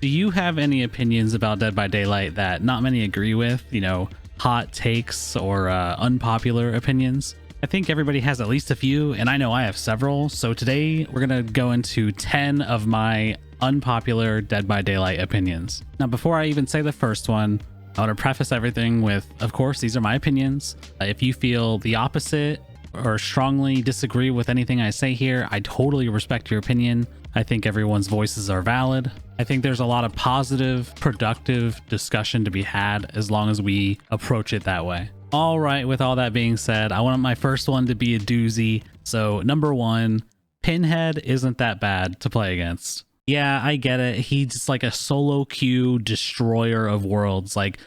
Do you have any opinions about Dead by Daylight that not many agree with? You know, hot takes or unpopular opinions? I think everybody has at least a few, and I know I have several. So today we're going to go into 10 of my unpopular Dead by Daylight opinions. Now, before I even say the first one, I want to preface everything with, of course, these are my opinions. If you feel the opposite or strongly disagree with anything I say here, I totally respect your opinion. I think everyone's voices are valid. I think there's a lot of positive, productive discussion to be had as long as we approach it that way. All right, with all that being said, I want my first one to be a doozy. So number one, Pinhead isn't that bad to play against. Yeah, I get it. He's just like a solo queue destroyer of worlds. Like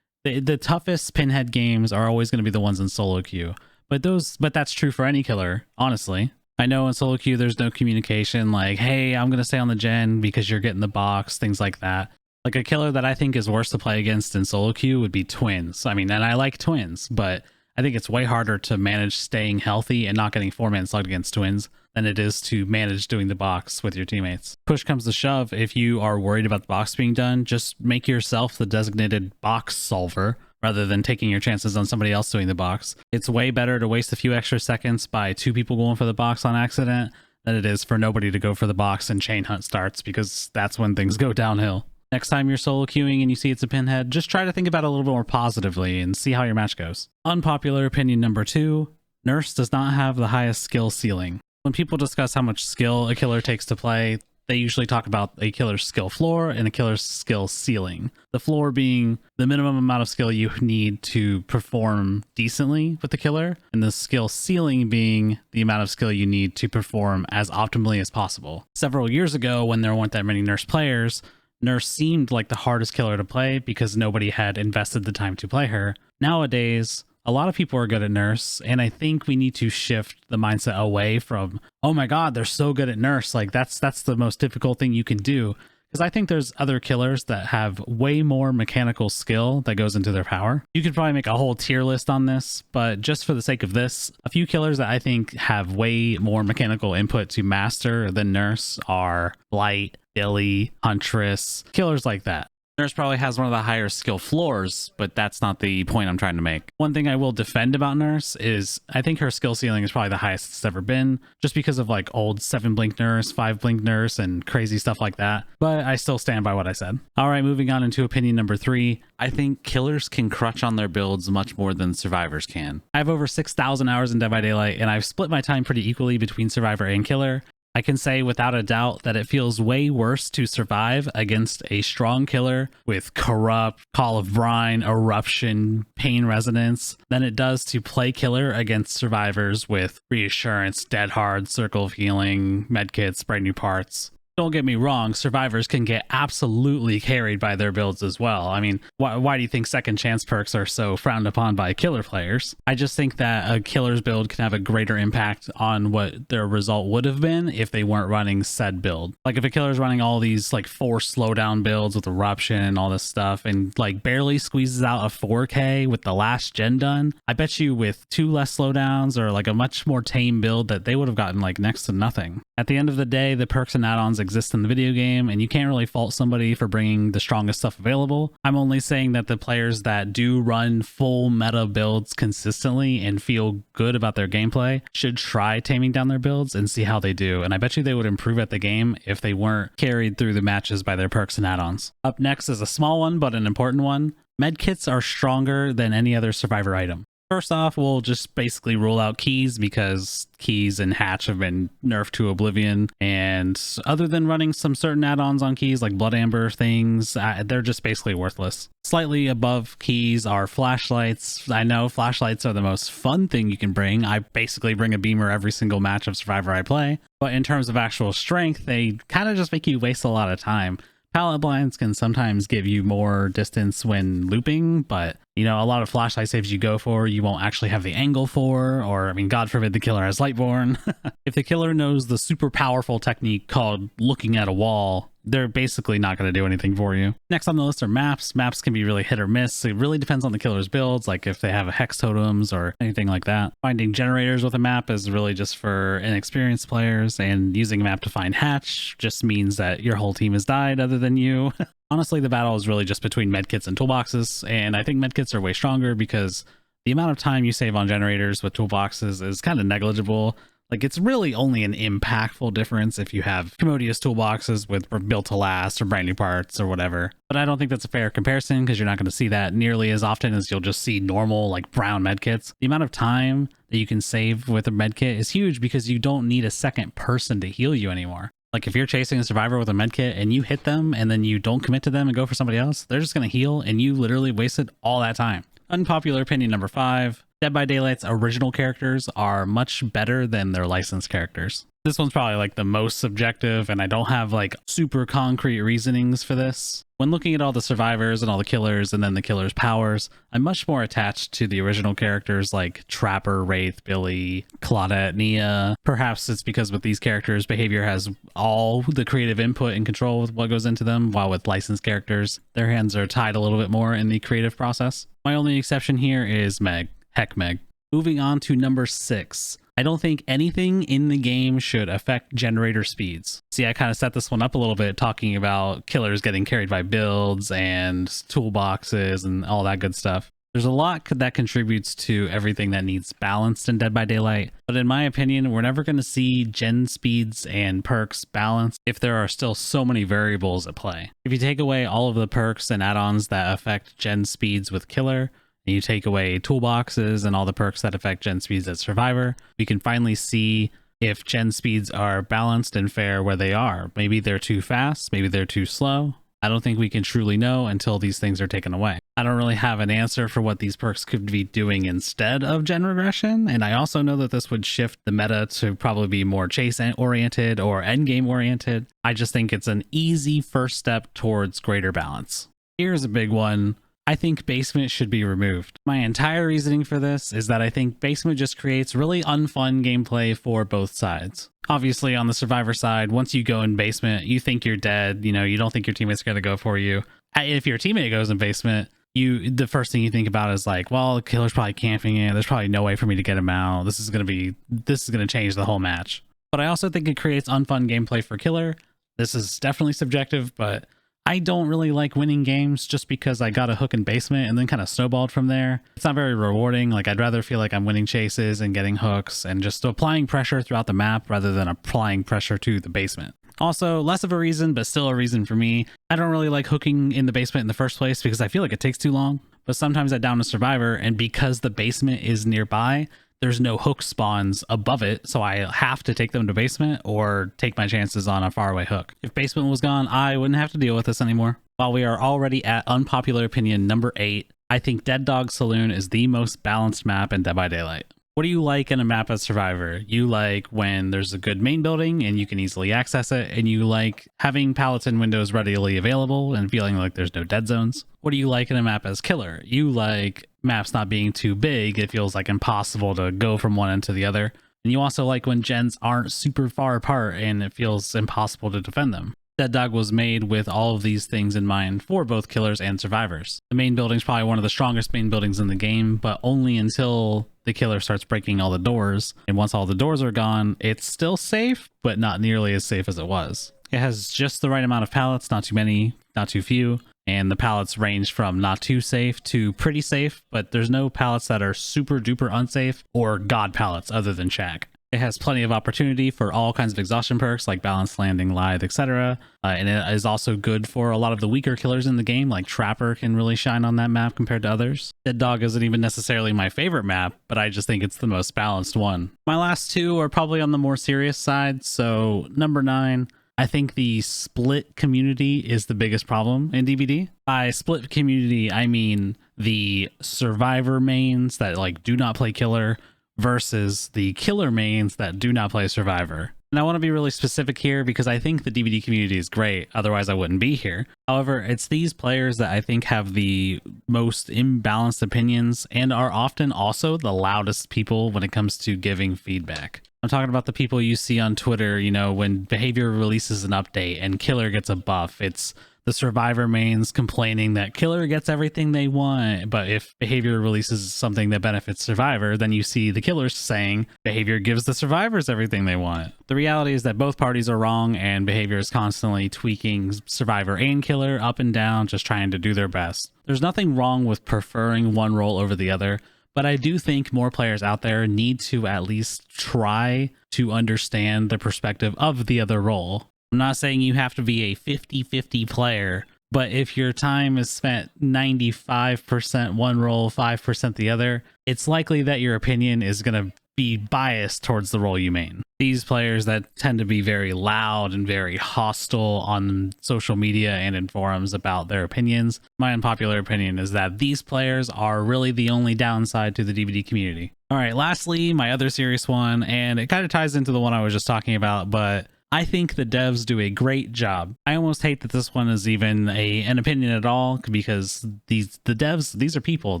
the toughest Pinhead games are always going to be the ones in solo queue. But that's true for any killer, honestly. I know in solo queue there's no communication like, hey, I'm going to stay on the gen because you're getting the box, things like that. Like a killer that I think is worse to play against in solo queue would be Twins. I mean, and I like Twins, but I think it's way harder to manage staying healthy and not getting 4-man slugged against Twins than it is to manage doing the box with your teammates. Push comes to shove, if you are worried about the box being done, just make yourself the designated box solver rather than taking your chances on somebody else doing the box. It's way better to waste a few extra seconds by 2 people going for the box on accident than it is for nobody to go for the box and chain hunt starts, because that's when things go downhill. Next time you're solo queuing and you see it's a Pinhead, just try to think about it a little bit more positively and see how your match goes. Unpopular opinion number 2, Nurse does not have the highest skill ceiling. When people discuss how much skill a killer takes to play, they usually talk about a killer's skill floor and a killer's skill ceiling. The floor being the minimum amount of skill you need to perform decently with the killer, and the skill ceiling being the amount of skill you need to perform as optimally as possible. Several years ago, when there weren't that many Nurse players, Nurse seemed like the hardest killer to play because nobody had invested the time to play her. Nowadays, a lot of people are good at Nurse, and I think we need to shift the mindset away from, oh my god, they're so good at Nurse, like that's the most difficult thing you can do. Because I think there's other killers that have way more mechanical skill that goes into their power. You could probably make a whole tier list on this, but just for the sake of this, a few killers that I think have way more mechanical input to master than Nurse are Blight, Billy, Huntress, killers like that. Nurse probably has one of the higher skill floors, but that's not the point I'm trying to make. One thing I will defend about Nurse is I think her skill ceiling is probably the highest it's ever been, just because of like old 7-blink Nurse, 5-blink Nurse, and crazy stuff like that. But I still stand by what I said. All right, moving on into opinion number 3. I think killers can crutch on their builds much more than survivors can. I have over 6,000 hours in Dead by Daylight, and I've split my time pretty equally between survivor and killer. I can say without a doubt that it feels way worse to survive against a strong killer with Corrupt, Call of Brine, Eruption, Pain Resonance than it does to play killer against survivors with Reassurance, Dead Hard, Circle of Healing, Medkits, Brand New Parts. Don't get me wrong, survivors can get absolutely carried by their builds as well. I mean, why do you think second chance perks are so frowned upon by killer players? I just think that a killer's build can have a greater impact on what their result would have been if they weren't running said build. Like if a killer's running all these like 4 slowdown builds with Eruption and all this stuff and like barely squeezes out a 4K with the last gen done, I bet you with 2 less slowdowns or like a much more tame build that they would have gotten like next to nothing. At the end of the day, the perks and add-ons exist in the video game, and you can't really fault somebody for bringing the strongest stuff available. I'm only saying that the players that do run full meta builds consistently and feel good about their gameplay should try taming down their builds and see how they do, and I bet you they would improve at the game if they weren't carried through the matches by their perks and add-ons. Up next is a small one, but an important one. Medkits are stronger than any other survivor item. First off, we'll just basically rule out keys because keys and hatch have been nerfed to oblivion, and other than running some certain add-ons on keys like blood amber things, they're just basically worthless. Slightly above keys are flashlights. I know flashlights are the most fun thing you can bring. I basically bring a beamer every single match of Survivor I play, but in terms of actual strength, they kind of just make you waste a lot of time. Pallet blinds can sometimes give you more distance when looping, but you know, a lot of flashlight saves you go for, you won't actually have the angle for, or I mean, God forbid the killer has Lightborn. If the killer knows the super powerful technique called looking at a wall, they're basically not going to do anything for you. Next on the list are maps. Maps can be really hit or miss. It really depends on the killer's builds, like if they have hex totems or anything like that. Finding generators with a map is really just for inexperienced players, and using a map to find hatch just means that your whole team has died other than you. Honestly, the battle is really just between medkits and toolboxes, and I think medkits are way stronger because the amount of time you save on generators with toolboxes is kind of negligible. Like, it's really only an impactful difference if you have commodious toolboxes with built to last or brand new parts or whatever. But I don't think that's a fair comparison because you're not going to see that nearly as often as you'll just see normal, like, brown medkits. The amount of time that you can save with a medkit is huge because you don't need a second person to heal you anymore. Like, if you're chasing a survivor with a medkit and you hit them and then you don't commit to them and go for somebody else, they're just going to heal and you literally wasted all that time. Unpopular opinion number 5. Dead by Daylight's original characters are much better than their licensed characters. This one's probably like the most subjective, and I don't have like super concrete reasonings for this. When looking at all the survivors and all the killers and then the killers' powers, I'm much more attached to the original characters like Trapper, Wraith, Billy, Claudette, Nia. Perhaps it's because with these characters, behavior has all the creative input and control with what goes into them, while with licensed characters, their hands are tied a little bit more in the creative process. My only exception here is Meg. Heck, Meg. Moving on to number 6. I don't think anything in the game should affect generator speeds. See, I kind of set this one up a little bit talking about killers getting carried by builds and toolboxes and all that good stuff. There's a lot that contributes to everything that needs balanced in Dead by Daylight, but in my opinion, we're never going to see gen speeds and perks balanced if there are still so many variables at play. If you take away all of the perks and add-ons that affect gen speeds with killer, and you take away toolboxes and all the perks that affect gen speeds at survivor, we can finally see if gen speeds are balanced and fair where they are. Maybe they're too fast, maybe they're too slow. I don't think we can truly know until these things are taken away. I don't really have an answer for what these perks could be doing instead of gen regression, and I also know that this would shift the meta to probably be more chase oriented or endgame oriented. I just think it's an easy first step towards greater balance. Here's a big one. I think basement should be removed. My entire reasoning for this is that I think basement just creates really unfun gameplay for both sides. Obviously, on the survivor side, once you go in basement, you think you're dead. You know, you don't think your teammate's going to go for you. If your teammate goes in basement, the first thing you think about is like, well, the killer's probably camping in. There's probably no way for me to get him out. This is going to change the whole match. But I also think it creates unfun gameplay for killer. This is definitely subjective, but I don't really like winning games just because I got a hook in basement and then kind of snowballed from there. It's not very rewarding. Like, I'd rather feel like I'm winning chases and getting hooks and just applying pressure throughout the map rather than applying pressure to the basement. Also, less of a reason, but still a reason for me. I don't really like hooking in the basement in the first place because I feel like it takes too long. But sometimes I down a survivor, and because the basement is nearby, there's no hook spawns above it, so I have to take them to basement or take my chances on a faraway hook. If basement was gone, I wouldn't have to deal with this anymore. While we are already at unpopular opinion number 8, I think Dead Dawg Saloon is the most balanced map in Dead by Daylight. What do you like in a map as Survivor? You like when there's a good main building and you can easily access it, and you like having pallets and windows readily available and feeling like there's no dead zones. What do you like in a map as Killer? You like maps not being too big. It feels like impossible to go from one end to the other. And you also like when gens aren't super far apart and it feels impossible to defend them. Dead Dawg was made with all of these things in mind for both killers and survivors. The main building's probably one of the strongest main buildings in the game, but only until the killer starts breaking all the doors. And once all the doors are gone, it's still safe, but not nearly as safe as it was. It has just the right amount of pallets, not too many, not too few. And the pallets range from not too safe to pretty safe, but there's no pallets that are super duper unsafe or god pallets other than Shack. It has plenty of opportunity for all kinds of exhaustion perks like balanced landing, lithe, etc. And it is also good for a lot of the weaker killers in the game, like Trapper can really shine on that map compared to others. Dead Dawg isn't even necessarily my favorite map, but I just think it's the most balanced one. My last two are probably on the more serious side, so number 9. I think the split community is the biggest problem in DBD. By split community, I mean the survivor mains that like do not play killer versus the killer mains that do not play survivor. And I want to be really specific here because I think the DVD community is great. Otherwise, I wouldn't be here. However, it's these players that I think have the most imbalanced opinions and are often also the loudest people when it comes to giving feedback. I'm talking about the people you see on Twitter, you know, when Behavior releases an update and Killer gets a buff. It's the Survivor mains complaining that Killer gets everything they want, but if Behavior releases something that benefits Survivor, then you see the Killers saying Behavior gives the Survivors everything they want. The reality is that both parties are wrong, and Behavior is constantly tweaking Survivor and Killer up and down, just trying to do their best. There's nothing wrong with preferring one role over the other, but I do think more players out there need to at least try to understand the perspective of the other role. I'm not saying you have to be a 50-50 player, but if your time is spent 95% one role, 5% the other, it's likely that your opinion is going to be biased towards the role you main. These players that tend to be very loud and very hostile on social media and in forums about their opinions, my unpopular opinion is that these players are really the only downside to the DVD community. All right, lastly, my other serious one, and it kind of ties into the one I was just talking about, but I think the devs do a great job. I almost hate that this one is even an opinion at all, because the devs, these are people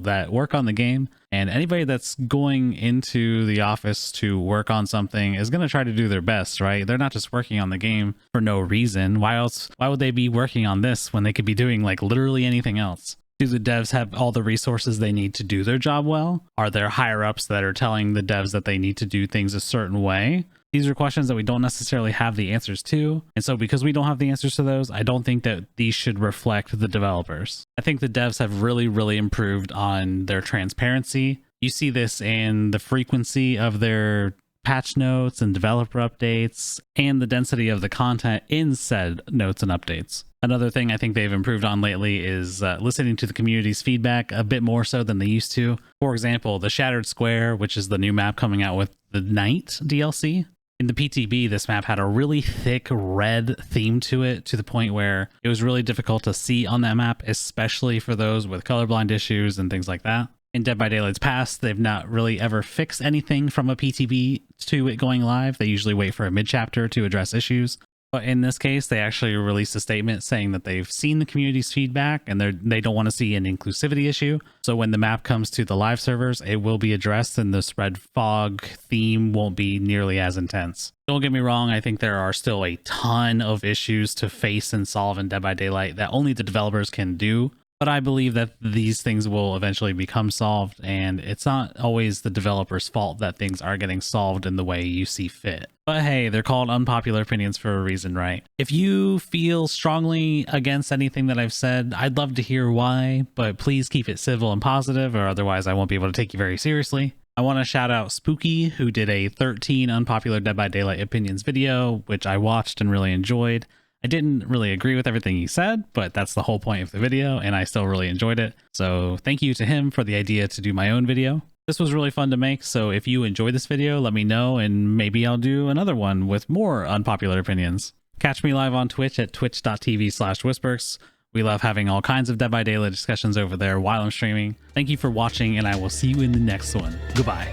that work on the game, and anybody that's going into the office to work on something is going to try to do their best, right? They're not just working on the game for no reason. Why would they be working on this when they could be doing like literally anything else? Do the devs have all the resources they need to do their job well? Are there higher ups that are telling the devs that they need to do things a certain way? These are questions that we don't necessarily have the answers to. And so because we don't have the answers to those, I don't think that these should reflect the developers. I think the devs have really, really improved on their transparency. You see this in the frequency of their patch notes and developer updates and the density of the content in said notes and updates. Another thing I think they've improved on lately is listening to the community's feedback a bit more so than they used to. For example, the Shattered Square, which is the new map coming out with the Night DLC. In the PTB, this map had a really thick red theme to it, to the point where it was really difficult to see on that map, especially for those with colorblind issues and things like that. In Dead by Daylight's past, they've not really ever fixed anything from a PTB to it going live. They usually wait for a mid-chapter to address issues. But in this case, they actually released a statement saying that they've seen the community's feedback and they don't want to see an inclusivity issue. So when the map comes to the live servers, it will be addressed and the spread fog theme won't be nearly as intense. Don't get me wrong, I think there are still a ton of issues to face and solve in Dead by Daylight that only the developers can do. But I believe that these things will eventually become solved, and it's not always the developer's fault that things are getting solved in the way you see fit. But hey, they're called unpopular opinions for a reason, right? If you feel strongly against anything that I've said, I'd love to hear why, but please keep it civil and positive, or otherwise I won't be able to take you very seriously. I want to shout out Spooky, who did a 13 unpopular Dead by Daylight opinions video, which I watched and really enjoyed. I didn't really agree with everything he said, but that's the whole point of the video, and I still really enjoyed it. So thank you to him for the idea to do my own video. This was really fun to make, so if you enjoyed this video, let me know, and maybe I'll do another one with more unpopular opinions. Catch me live on Twitch at twitch.tv/Wispurx. We love having all kinds of Dead by Daylight discussions over there while I'm streaming. Thank you for watching, and I will see you in the next one. Goodbye.